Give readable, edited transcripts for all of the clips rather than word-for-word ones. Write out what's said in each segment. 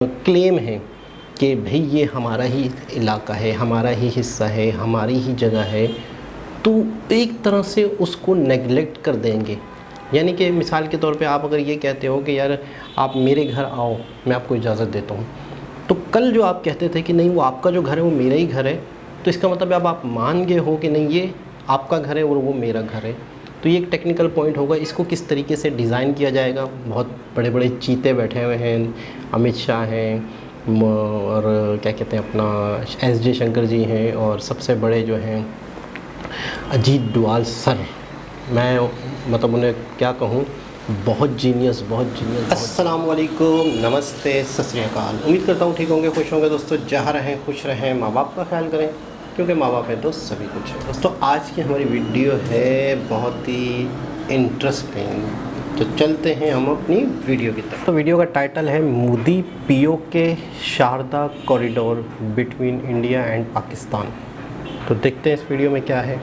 Claim है कि भाई ये हमारा ही इलाका है, हमारा ही हिस्सा है, हमारी ही जगह है, तो एक तरह से उसको नेगलेक्ट कर देंगे। यानी कि मिसाल के तौर पे आप अगर ये कहते हो कि यार आप मेरे घर आओ, मैं आपको इजाज़त देता हूँ, तो कल जो आप कहते थे कि नहीं वो आपका जो घर है वो मेरा ही घर है, तो इसका मतलब अब आप मान गए हो कि नहीं ये आपका घर है और वो मेरा घर है। तो ये एक टेक्निकल पॉइंट होगा, इसको किस तरीके से डिज़ाइन किया जाएगा। बहुत बड़े बड़े चीते बैठे हुए हैं, अमित शाह हैं और क्या कहते हैं अपना एस जयशंकर जी हैं, और सबसे बड़े जो हैं अजीत डोवाल सर, मैं मतलब उन्हें क्या कहूँ, बहुत जीनियस। अस्सलाम वालेकुम, नमस्ते, सत श्री अकाल। उम्मीद करता हूँ ठीक होंगे, खुश होंगे दोस्तों। जहाँ रहें खुश रहें, माँ बाप का ख्याल करें, क्योंकि माँ बाप है तो सभी कुछ है। दोस्तों आज की हमारी वीडियो है बहुत ही इंटरेस्टिंग, तो चलते हैं हम अपनी वीडियो की तरफ। तो वीडियो का टाइटल है Modi PoK Sharda corridor between India and Pakistan. तो देखते हैं इस वीडियो में क्या है।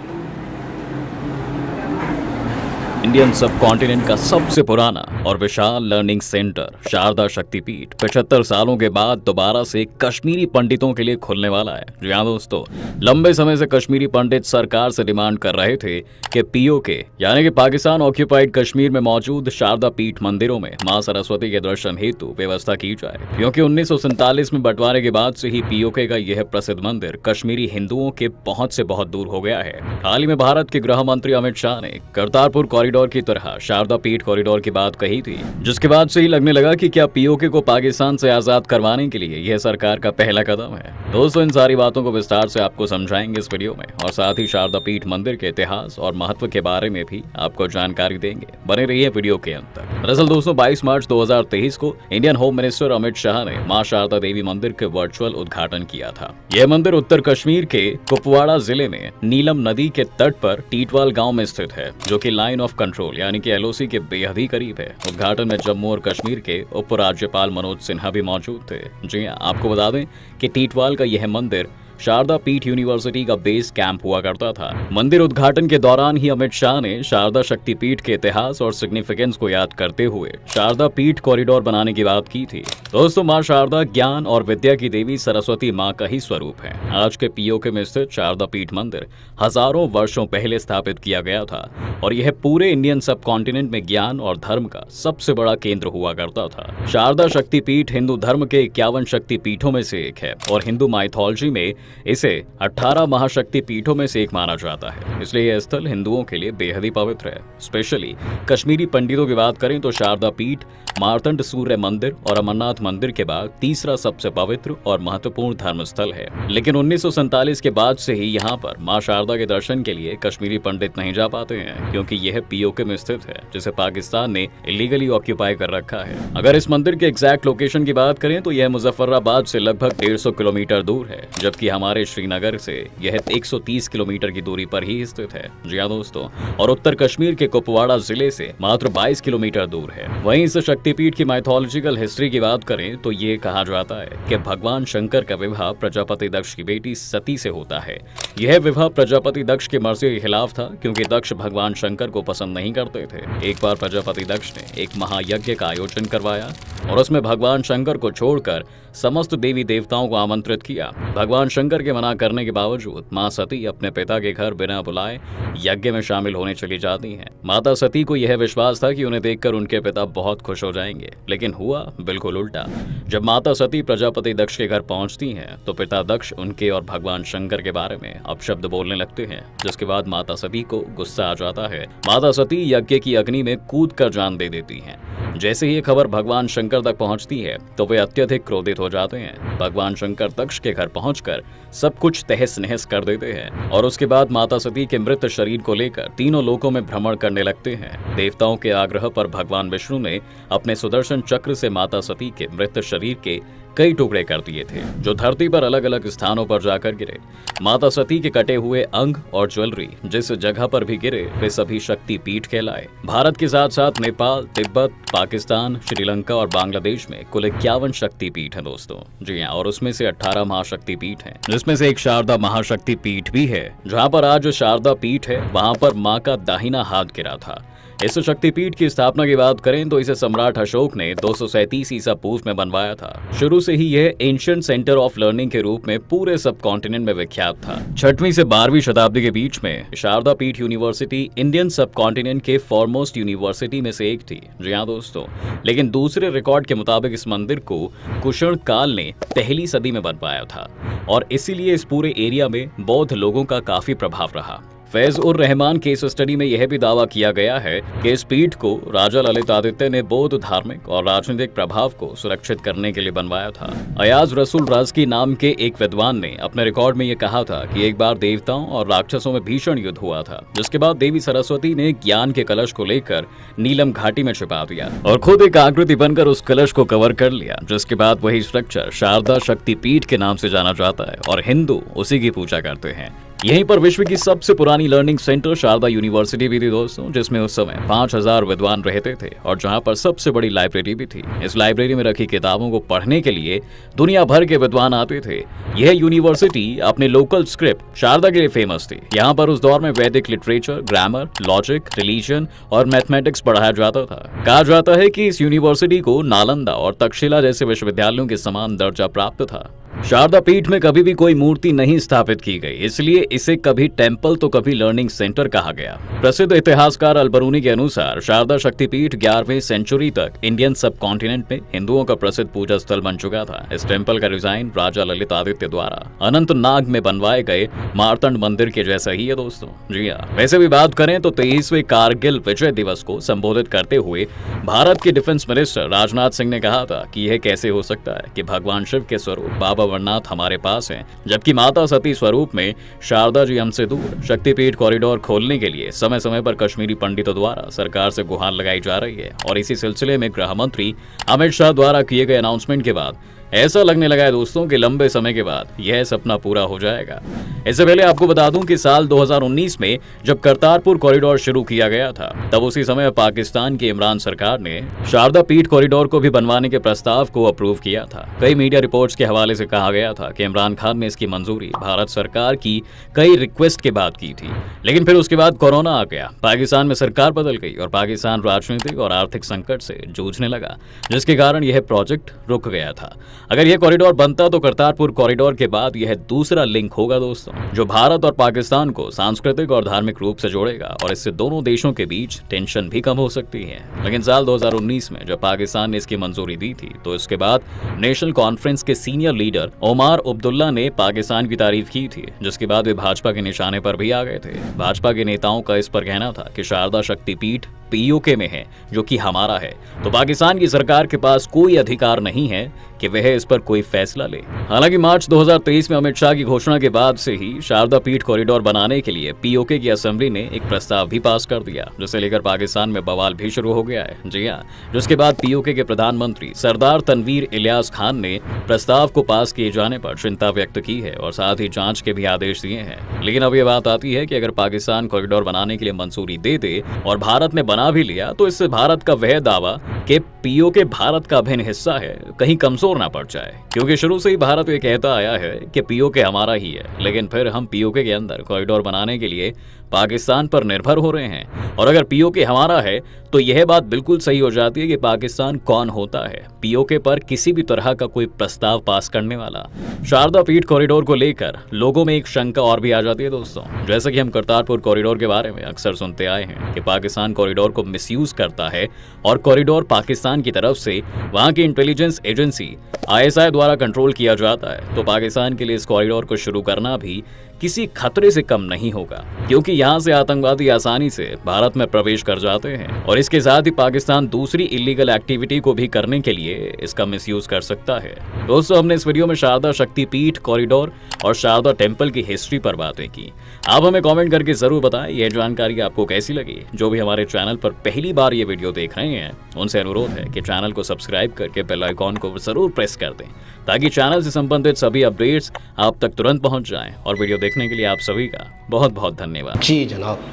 इंडियन सब कॉन्टिनेंट का सबसे पुराना और विशाल लर्निंग सेंटर शारदा शक्तिपीठ 75 सालों के बाद दोबारा से कश्मीरी पंडितों के लिए खुलने वाला है। जी हाँ दोस्तों, लंबे समय से कश्मीरी पंडित सरकार से डिमांड कर रहे थे कि पीओके यानी कि पाकिस्तान ऑक्यूपाइड कश्मीर में मौजूद शारदा पीठ मंदिरों में मां सरस्वती के दर्शन हेतु व्यवस्था की जाए, क्योंकि 1947 में बंटवारे के बाद से ही पीओके का यह प्रसिद्ध मंदिर कश्मीरी हिंदुओं के पहुंच से बहुत दूर हो गया है। हाल ही में भारत के गृह मंत्री अमित शाह ने करतारपुर कॉरिडोर की तरह शारदा पीठ कॉरिडोर की बात कही थी, जिसके बाद से ही लगने लगा कि क्या पीओके को पाकिस्तान से आजाद करवाने के लिए यह सरकार का पहला कदम है। दोस्तों इन सारी बातों को विस्तार से आपको समझाएंगे इस वीडियो में, और साथ ही शारदा पीठ मंदिर के इतिहास और महत्व के बारे में भी आपको जानकारी देंगे। बने रहिए वीडियो के अंत तक। दरअसल दोस्तों 22 मार्च 2023 को Indian home minister Amit Shah ने मां शारदा देवी मंदिर के वर्चुअल उद्घाटन किया था। यह मंदिर उत्तर कश्मीर के कुपवाड़ा जिले में नीलम नदी के तट पर टीटवाल गाँव में स्थित है, जो की लाइन ऑफ कंट्रोल यानी कि एलओसी के बेहद ही करीब है। उद्घाटन में जम्मू और कश्मीर के उप राज्यपाल मनोज सिन्हा भी मौजूद थे। जी हां, आपको बता दें कि टीटवाल का यह मंदिर शारदा पीठ यूनिवर्सिटी का बेस कैंप हुआ करता था। मंदिर उद्घाटन के दौरान ही अमित शाह ने शारदा शक्ति पीठ के इतिहास और सिग्निफिकेंस को याद करते हुए शारदा पीठ कॉरिडोर बनाने की बात की थी। दोस्तों मां शारदा ज्ञान और विद्या की देवी सरस्वती मां का ही स्वरूप है। आज के पीओके में स्थित शारदा पीठ मंदिर हजारों वर्षों पहले स्थापित किया गया था, और यह पूरे इंडियन सब कॉन्टिनेंट में ज्ञान और धर्म का सबसे बड़ा केंद्र हुआ करता था। शारदा शक्ति पीठ हिंदू धर्म के 51 शक्ति पीठों में से एक है, और हिंदू माइथोलॉजी में इसे 18 महाशक्ति पीठों में से एक माना जाता है। इसलिए यह स्थल हिंदुओं के लिए बेहद ही पवित्र है। स्पेशली कश्मीरी पंडितों की बात करें तो शारदा पीठ मार्तंड सूर्य मंदिर और अमरनाथ मंदिर के बाद तीसरा सबसे पवित्र और महत्वपूर्ण धर्म स्थल है। लेकिन 1947 के बाद से ही यहाँ पर मां शारदा के दर्शन के लिए कश्मीरी पंडित नहीं जा पाते हैं, क्योंकि यह पीओके में स्थित है, जिसे पाकिस्तान ने इलीगली ऑक्यूपाई कर रखा है। अगर इस मंदिर के एग्जैक्ट लोकेशन की बात करें तो यह मुजफ्फराबाद से लगभग 150 किलोमीटर दूर है, जबकि हमारे श्रीनगर से यह 130 किलोमीटर की दूरी पर ही स्थित है। जी हाँ दोस्तों, और उत्तर कश्मीर के कुपवाड़ा जिले से मात्र 22 किलोमीटर दूर है। वहीं इस शक्तिपीठ की माइथोलॉजिकल हिस्ट्री की बात करें तो ये कहा जाता है कि भगवान शंकर का विवाह प्रजापति दक्ष की बेटी सती से होता है। यह विवाह प्रजापति दक्ष की मर्जी के खिलाफ था, क्योंकि दक्ष भगवान शंकर को पसंद नहीं करते थे। एक बार प्रजापति दक्ष ने एक महायज्ञ का आयोजन करवाया और उसमें भगवान शंकर को छोड़कर समस्त देवी देवताओं को आमंत्रित किया। भगवान शंकर के मना करने के बावजूद मां सती अपने पिता के घर बिना बुलाए यज्ञ में शामिल होने चली जाती हैं। माता सती को यह विश्वास था कि उन्हें देखकर उनके पिता बहुत खुश हो जाएंगे, लेकिन हुआ बिल्कुल उल्टा। जब माता सती प्रजापति दक्ष के घर पहुंचती हैं तो पिता दक्ष उनके और भगवान शंकर के बारे में अपशब्द बोलने लगते हैं, जिसके बाद माता सती को गुस्सा आ जाता है। माता सती यज्ञ की अग्नि में कूद कर जान दे देती हैं। जैसे ही ये खबर भगवान शंकर तक पहुंचती है तो वे अत्यधिक क्रोधित हो जाते हैं। भगवान शंकर दक्ष के घर पहुंचकर सब कुछ तहस नहस कर देते हैं, और उसके बाद माता सती के मृत शरीर को लेकर तीनों लोकों में भ्रमण करने लगते हैं। देवताओं के आग्रह पर भगवान विष्णु ने अपने सुदर्शन चक्र से माता सती के मृत शरीर के कई टुकड़े कर दिए थे, जो धरती पर अलग अलग स्थानों पर जाकर गिरे। माता सती के कटे हुए अंग और ज्वेलरी जिस जगह पर भी गिरे वे सभी शक्ति पीठ कहलाए। भारत के साथ साथ नेपाल, तिब्बत, पाकिस्तान, श्रीलंका और बांग्लादेश में कुल 51 शक्ति पीठ है दोस्तों। जी हाँ, और उसमें से 18 महाशक्ति पीठ है, जिसमें से एक शारदा महाशक्ति पीठ भी है। जहाँ पर आज शारदा पीठ है वहाँ पर माँ का दाहिना हाथ गिरा था। इस शक्तिपीठ की स्थापना की बात करें तो इसे सम्राट अशोक ने 237 ईसा पूर्व में बनवाया था। शुरू से ही यह एंशिएंट सेंटर ऑफ लर्निंग के रूप में पूरे सब कॉन्टिनेंट में विख्यात था। 6वीं से 12वीं शताब्दी के बीच में शारदा पीठ यूनिवर्सिटी इंडियन सब कॉन्टिनेंट के फॉरमोस्ट यूनिवर्सिटी में से एक थी। जी हाँ दोस्तों, लेकिन दूसरे रिकॉर्ड के मुताबिक इस मंदिर को कुषण काल ने पहली सदी में बनवाया था और इसीलिए इस पूरे एरिया में बौद्ध लोगों का काफी प्रभाव रहा। फैज उर रहमान केस स्टडी में यह भी दावा किया गया है कि इस पीठ को राजा ललित आदित्य ने बौद्ध धार्मिक और राजनीतिक प्रभाव को सुरक्षित करने के लिए बनवाया था। अयाज रसूल राजकी नाम के एक विद्वान ने अपने रिकॉर्ड में यह कहा था कि एक बार देवताओं और राक्षसों में भीषण युद्ध हुआ था, जिसके बाद देवी सरस्वती ने ज्ञान के कलश को लेकर नीलम घाटी में छिपा दिया और खुद एक आकृति बनकर उस कलश को कवर कर लिया, जिसके बाद वही स्ट्रक्चर शारदा शक्तिपीठ के नाम से जाना जाता है और हिंदू उसी की पूजा करते हैं। यहीं पर विश्व की सबसे पुरानी लर्निंग सेंटर शारदा यूनिवर्सिटी भी थी दोस्तों, जिसमें उस समय 5000 विद्वान रहते थे और जहां पर सबसे बड़ी लाइब्रेरी भी थी। इस लाइब्रेरी में रखी किताबों को पढ़ने के लिए दुनिया भर के विद्वान आते थे। यह यूनिवर्सिटी अपने लोकल स्क्रिप्ट शारदा के लिए फेमस थी। यहाँ पर उस दौर में वैदिक लिटरेचर, ग्रामर, लॉजिक, रिलीजन और मैथमेटिक्स पढ़ाया जाता था। कहा जाता है कि इस यूनिवर्सिटी को नालंदा और तक्षशिला जैसे विश्वविद्यालयों के समान दर्जा प्राप्त था। शारदा पीठ में कभी भी कोई मूर्ति नहीं स्थापित की गई, इसलिए इसे कभी टेम्पल तो कभी लर्निंग सेंटर कहा गया। प्रसिद्ध इतिहासकार अलबरूनी के अनुसार शारदा शक्तिपीठ 11वीं सेंचुरी तक इंडियन सब कॉन्टिनेंट में हिंदुओं का प्रसिद्ध पूजा स्थल बन चुका था। इस टेम्पल का डिजाइन राजा ललित आदित्य द्वारा अनंतनाग में बनवाए गए मार्तंड मंदिर के जैसा ही है दोस्तों। जी हाँ, वैसे भी बात करें तो 23वें कारगिल विजय दिवस को संबोधित करते हुए भारत के डिफेंस मिनिस्टर राजनाथ सिंह ने कहा था कि यह कैसे हो सकता है कि भगवान शिव के स्वरूप बाबा अमरनाथ हमारे पास हैं, जबकि माता सती स्वरूप में शारदा जी हमसे दूर। शक्तिपीठ कॉरिडोर खोलने के लिए समय समय पर कश्मीरी पंडितों द्वारा सरकार से गुहार लगाई जा रही है और इसी सिलसिले में गृह मंत्री अमित शाह द्वारा किए गए अनाउंसमेंट के बाद ऐसा लगने लगा है दोस्तों कि लंबे समय के बाद यह सपना पूरा हो जाएगा। इससे पहले आपको बता दूं कि साल 2019 में जब करतारपुर कॉरिडोर शुरू किया गया था, तब उसी समय पाकिस्तान की इमरान सरकार ने शारदा पीठ कॉरिडोर को भी बनवाने के प्रस्ताव को अप्रूव किया था। कई मीडिया रिपोर्ट्स के हवाले से कहा गया था कि इमरान खान ने इसकी मंजूरी भारत सरकार की कई रिक्वेस्ट के बाद की थी, लेकिन फिर उसके बाद कोरोना आ गया, पाकिस्तान में सरकार बदल गई और पाकिस्तान राजनीतिक और आर्थिक संकट से जूझने लगा, जिसके कारण यह प्रोजेक्ट रुक गया था। अगर यह कॉरिडोर बनता तो करतारपुर कॉरिडोर के बाद यह दूसरा लिंक होगा दोस्तों, जो भारत और पाकिस्तान को सांस्कृतिक और धार्मिक रूप से जोड़ेगा और इससे दोनों देशों के बीच टेंशन भी कम हो सकती है। लेकिन साल 2019 में जब पाकिस्तान ने इसकी मंजूरी दी थी, तो इसके बाद नेशनल कॉन्फ्रेंस के सीनियर लीडर ओमार अब्दुल्ला ने पाकिस्तान की तारीफ की थी, जिसके बाद वे भाजपा के निशाने पर भी आ गए थे। भाजपा के नेताओं का इस पर कहना था कि शारदा शक्तिपीठ पीओके में है, जो कि हमारा है, तो पाकिस्तान की सरकार के पास कोई अधिकार नहीं है कि वह इस पर कोई फैसला ले। हालांकि मार्च 2023 में अमित शाह की घोषणा के बाद से ही शारदा पीठ कॉरिडोर बनाने के लिए पीओके की असेंबली ने एक प्रस्ताव भी पास कर दिया, जिसे लेकर पाकिस्तान में बवाल भी शुरू हो गया है। जी हाँ, जिसके बाद पीओके के प्रधानमंत्री सरदार तनवीर इलियास खान ने प्रस्ताव को पास किए जाने पर चिंता व्यक्त की है और साथ ही जांच के भी आदेश दिए हैं। लेकिन अब यह बात आती है कि अगर पाकिस्तान कॉरिडोर बनाने के लिए मंजूरी दे दे और भारत ने बना भी लिया, तो इससे भारत का वह दावा कि पीओके भारत का अभिन्न हिस्सा है कहीं कमजोर ना पड़ जाए, क्योंकि शुरू से ही भारत ये कहता आया है कि पीओके हमारा ही है, लेकिन फिर हम पीओके के अंदर कॉरिडोर बनाने के लिए पाकिस्तान पर निर्भर हो रहे हैं। और अगर पीओके हमारा है तो यह बात बिल्कुल सही हो जाती है कि पाकिस्तान कौन होता है पीओके पर किसी भी तरह का कोई प्रस्ताव पास करने वाला। शारदा पीठ कॉरिडोर को लेकर लोगों में एक शंका और भी आ जाती है दोस्तों, जैसे कि हम करतारपुर कॉरिडोर के बारे में अक्सर सुनते आए हैं कि पाकिस्तान कॉरिडोर को मिसयूज करता है और कॉरिडोर पाकिस्तान की तरफ से वहां की इंटेलिजेंस एजेंसी ISI द्वारा कंट्रोल किया जाता है, तो पाकिस्तान के लिए इस कॉरिडोर को शुरू करना भी किसी खतरे से कम नहीं होगा, क्योंकि यहाँ से आतंकवादी आसानी से भारत में प्रवेश कर जाते हैं और इसके साथ ही पाकिस्तान दूसरी इलीगल एक्टिविटी को भी करने के लिए इसका मिसयूज कर सकता है। दोस्तों, हमने इस वीडियो में शारदा शक्तिपीठ कॉरिडोर और शारदा टेम्पल की हिस्ट्री पर बातें की। आप हमें कमेंट करके जरूर बताएं यह जानकारी आपको कैसी लगी। जो भी हमारे चैनल पर पहली बार ये वीडियो देख रहे हैं, उनसे अनुरोध है कि चैनल को सब्सक्राइब करके बेल आइकॉन को जरूर प्रेस कर दें, ताकि चैनल से संबंधित सभी अपडेट्स आप तक तुरंत पहुंच जाएं। और वीडियो देखने के लिए आप सभी का बहुत बहुत धन्यवाद। जी जनाब,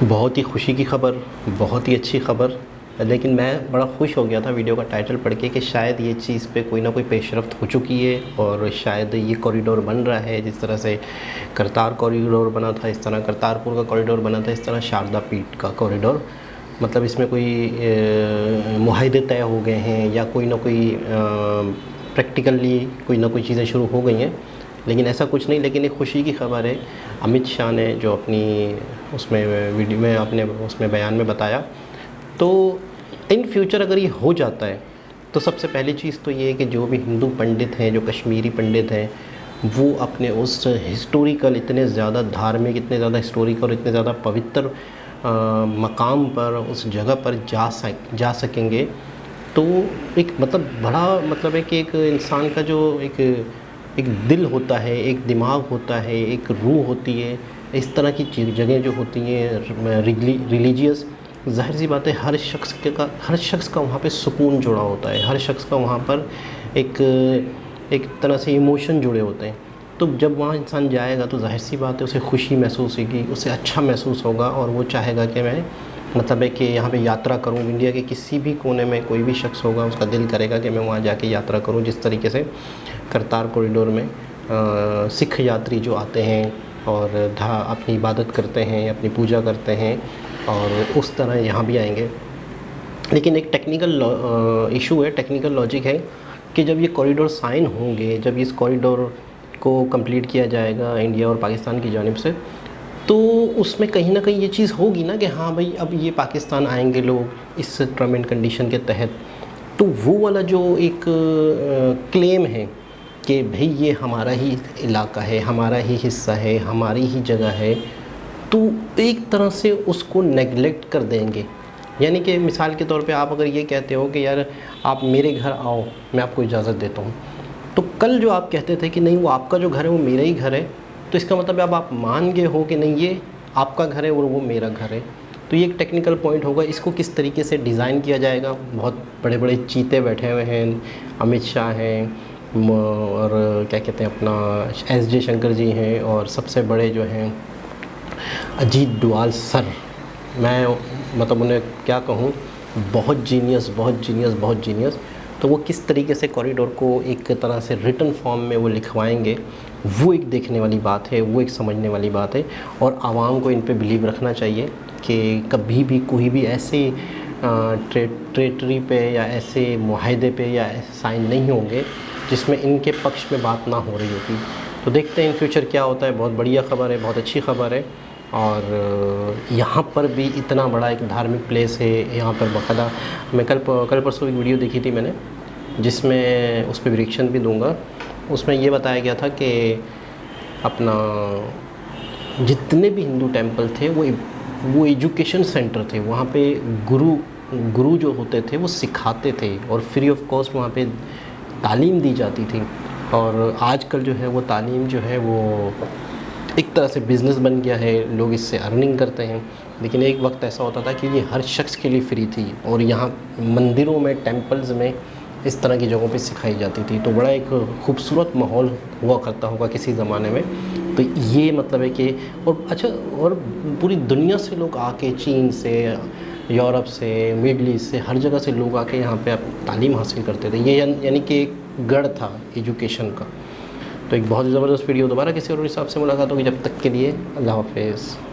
बहुत ही खुशी की खबर, बहुत ही अच्छी खबर। लेकिन मैं बड़ा खुश हो गया था वीडियो का टाइटल पढ़ के कि शायद ये चीज़ पे कोई ना कोई पेशरफ्त हो चुकी है और शायद ये कॉरिडोर बन रहा है। जिस तरह से करतार कॉरिडोर बना था, इस तरह करतारपुर का कॉरिडोर बना था, इस तरह शारदा पीठ का कॉरिडोर मतलब इसमें कोई मुआहदे तय हो गए हैं या कोई ना कोई प्रैक्टिकली कोई ना कोई चीज़ें शुरू हो गई हैं, लेकिन ऐसा कुछ नहीं। लेकिन एक खुशी की खबर है, अमित शाह ने जो अपनी उसमें वीडियो में अपने उसमें बयान में बताया, तो इन फ्यूचर अगर ये हो जाता है तो सबसे पहली चीज़ तो ये है कि जो भी हिंदू पंडित हैं, जो कश्मीरी पंडित हैं, वो अपने उस हिस्टोरिकल, इतने ज़्यादा धार्मिक, इतने ज़्यादा हिस्टोरिकल और इतने ज़्यादा पवित्र मकाम पर, उस जगह पर जा सकेंगे। तो एक मतलब बड़ा मतलब है कि एक इंसान का जो एक दिल होता है, एक दिमाग होता है, एक रूह होती है, इस तरह की जगह जो होती हैं रिलीजियस, ज़ाहिर सी बात है हर शख्स का वहाँ पे सुकून जुड़ा होता है, हर शख्स का वहाँ पर एक तरह से इमोशन जुड़े होते हैं। तो जब वहाँ इंसान जाएगा तो ज़ाहिर सी बात है उसे खुशी महसूस होगी, उसे अच्छा महसूस होगा और वो चाहेगा कि मैं मतलब है कि यहाँ पे यात्रा करूँ। इंडिया के किसी भी कोने में कोई भी शख्स होगा, उसका दिल करेगा कि मैं वहाँ जाके यात्रा करूँ। जिस तरीके से करतार कॉरिडोर में सिख यात्री जो आते हैं और अपनी इबादत करते हैं, अपनी पूजा करते हैं, और उस तरह यहाँ भी आएंगे। लेकिन एक टेक्निकल इशू है, टेक्निकल लॉजिक है कि जब ये कॉरिडोर साइन होंगे, जब इस कॉरिडोर को कंप्लीट किया जाएगा इंडिया और पाकिस्तान की जानिब से, तो उसमें कहीं ना कहीं ये चीज़ होगी ना कि हाँ भाई अब ये पाकिस्तान आएंगे लोग इस टर्म एंड कंडीशन के तहत। तो वो वाला जो एक क्लेम है कि भाई ये हमारा ही इलाका है, हमारा ही हिस्सा है, हमारी ही जगह है, तो एक तरह से उसको नेगलेक्ट कर देंगे। यानी कि मिसाल के तौर पे आप अगर ये कहते हो कि यार आप मेरे घर आओ, मैं आपको इजाज़त देता हूँ, तो कल जो आप कहते थे कि नहीं वो आपका जो घर है वो मेरा ही घर है, तो इसका मतलब अब आप मान गए हो कि नहीं ये आपका घर है और वो मेरा घर है। तो ये एक टेक्निकल पॉइंट होगा। इसको किस तरीके से डिज़ाइन किया जाएगा, बहुत बड़े बड़े चीते बैठे हुए हैं, अमित शाह हैं और क्या कहते हैं अपना एस जयशंकर जी हैं, और सबसे बड़े जो हैं अजीत डोवाल सर, मैं मतलब उन्हें क्या कहूँ, बहुत जीनियस। तो वो किस तरीके से कॉरिडोर को एक तरह से रिटन फॉर्म में वो लिखवाएंगे, वो एक देखने वाली बात है, वो एक समझने वाली बात है। और आवाम को इन पे बिलीव रखना चाहिए कि कभी भी कोई भी ऐसे ट्रेटरी पे या ऐसे मुआहदे पे या ऐसे साइन नहीं होंगे जिसमें इनके पक्ष में बात ना हो रही होती। तो देखते हैं इन फ्यूचर क्या होता है। बहुत बढ़िया ख़बर है, बहुत अच्छी ख़बर है। और यहाँ पर भी इतना बड़ा एक धार्मिक प्लेस है, यहाँ पर बाकायदा मैं कल परसों एक वीडियो देखी थी मैंने, जिसमें उस पर रिएक्शन भी दूंगा। उसमें ये बताया गया था कि अपना जितने भी हिंदू टेंपल थे वो एजुकेशन सेंटर थे। वहाँ पे गुरु जो होते थे वो सिखाते थे और फ्री ऑफ कॉस्ट वहाँ पे तालीम दी जाती थी। और आजकल जो है वो तालीम जो है वो एक तरह से बिज़नेस बन गया है, लोग इससे अर्निंग करते हैं। लेकिन एक वक्त ऐसा होता था कि ये हर शख्स के लिए फ्री थी और यहाँ मंदिरों में, टेंपल्स में इस तरह की जगहों पे सिखाई जाती थी। तो बड़ा एक खूबसूरत माहौल हुआ करता होगा किसी ज़माने में। तो ये मतलब है कि और पूरी दुनिया से लोग आके, चीन से, यूरोप से, मिडल ईस्ट से, हर जगह से लोग आके यहाँ पे तालीम हासिल करते थे। ये यानी कि एक गढ़ था एजुकेशन का। तो एक बहुत ज़बरदस्त वीडियो, दोबारा किसी और हिसाब से मुलाकात होगी। जब तक के लिए अल्लाह हाफ़िज़।